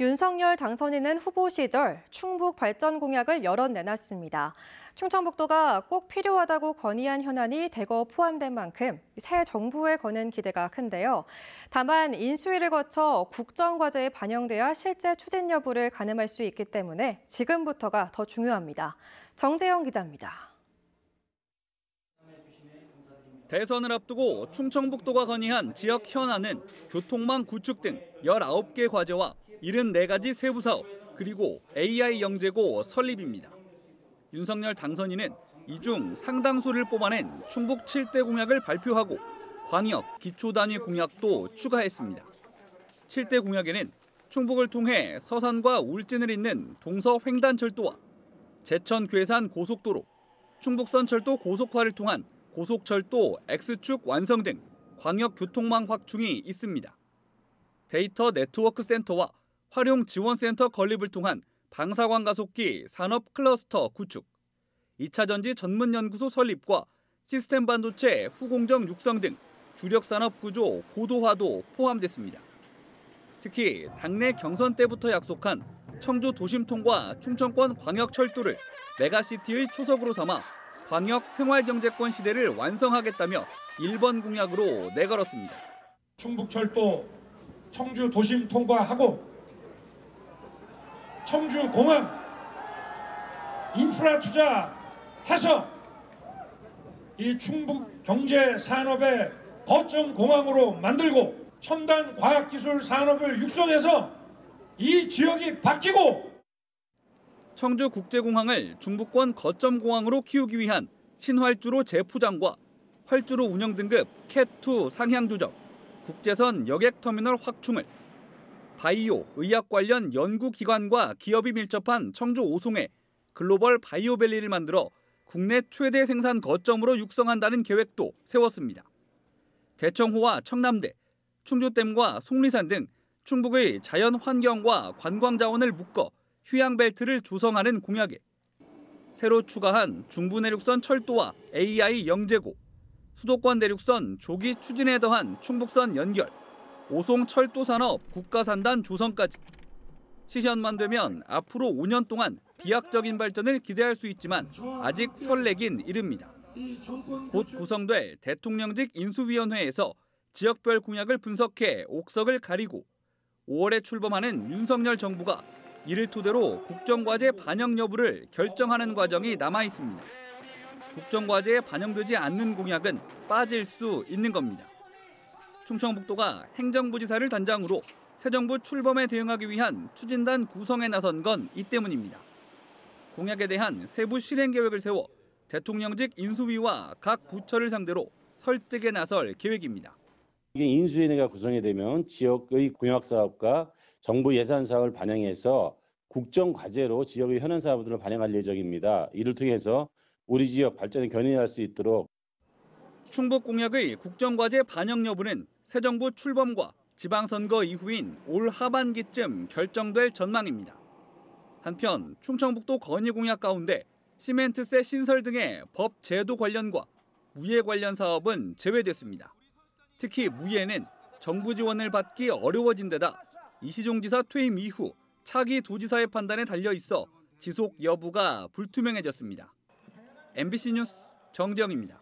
윤석열 당선인은 후보 시절 충북 발전 공약을 여럿 내놨습니다. 충청북도가 꼭 필요하다고 건의한 현안이 대거 포함된 만큼 새 정부에 거는 기대가 큰데요. 다만 인수위를 거쳐 국정과제에 반영돼야 실제 추진 여부를 가늠할 수 있기 때문에 지금부터가 더 중요합니다. 정재영 기자입니다. 대선을 앞두고 충청북도가 건의한 지역 현안은 교통망 구축 등 19개 과제와 74가지 세부 사업, 그리고 AI 영재고 설립입니다. 윤석열 당선인은 이 중 상당수를 뽑아낸 충북 7대 공약을 발표하고 광역, 기초단위 공약도 추가했습니다. 7대 공약에는 충북을 통해 서산과 울진을 잇는 동서-횡단철도와 제천 괴산 고속도로, 충북선 철도 고속화를 통한 고속철도 X축 완성 등 광역 교통망 확충이 있습니다. 데이터 네트워크 센터와 활용 지원센터 건립을 통한 방사광 가속기 산업 클러스터 구축, 2차 전지 전문 연구소 설립과 시스템 반도체 후공정 육성 등 주력 산업 구조 고도화도 포함됐습니다. 특히 당내 경선 때부터 약속한 청주 도심 통과 충청권 광역철도를 메가시티의 초석으로 삼아 광역 생활경제권 시대를 완성하겠다며 1번 공약으로 내걸었습니다. 충북철도 청주 도심 통과하고 청주공항 인프라 투자해서 이 충북 경제 산업의 거점 공항으로 만들고 첨단 과학기술 산업을 육성해서 이 지역이 바뀌고 청주국제공항을 중부권 거점 공항으로 키우기 위한 신활주로 재포장과 활주로 운영 등급 캣2 상향 조정, 국제선 여객터미널 확충을, 바이오, 의학 관련 연구기관과 기업이 밀접한 청주 오송에 글로벌 바이오밸리를 만들어 국내 최대 생산 거점으로 육성한다는 계획도 세웠습니다. 대청호와 청남대, 충주댐과 속리산 등 충북의 자연 환경과 관광 자원을 묶어 휴양벨트를 조성하는 공약에 새로 추가한 중부내륙선 철도와 AI 영재고, 수도권 내륙선 조기 추진에 더한 충북선 연결, 오송 철도산업 국가산단 조성까지. 시현만 되면 앞으로 5년 동안 비약적인 발전을 기대할 수 있지만 아직 설레긴 이릅니다. 곧 구성될 대통령직 인수위원회에서 지역별 공약을 분석해 옥석을 가리고 5월에 출범하는 윤석열 정부가 이를 토대로 국정과제 반영 여부를 결정하는 과정이 남아 있습니다. 국정과제에 반영되지 않는 공약은 빠질 수 있는 겁니다. 충청북도가 행정부지사를 단장으로 새 정부 출범에 대응하기 위한 추진단 구성에 나선 건 이 때문입니다. 공약에 대한 세부 실행 계획을 세워 대통령직 인수위와 각 부처를 상대로 설득에 나설 계획입니다. 이게 인수위원회가 구성이 되면 지역의 공약 사업과 정부 예산 사업을 반영해서 국정 과제로 지역의 현안 사업들을 반영할 예정입니다. 이를 통해서 우리 지역 발전에 견인할 수 있도록. 충북 공약의 국정과제 반영 여부는 새 정부 출범과 지방선거 이후인 올 하반기쯤 결정될 전망입니다. 한편 충청북도 건의 공약 가운데 시멘트세 신설 등의 법 제도 관련과 무예 관련 사업은 제외됐습니다. 특히 무예는 정부 지원을 받기 어려워진 데다 이시종 지사 퇴임 이후 차기 도지사의 판단에 달려 있어 지속 여부가 불투명해졌습니다. MBC 뉴스 정재영입니다.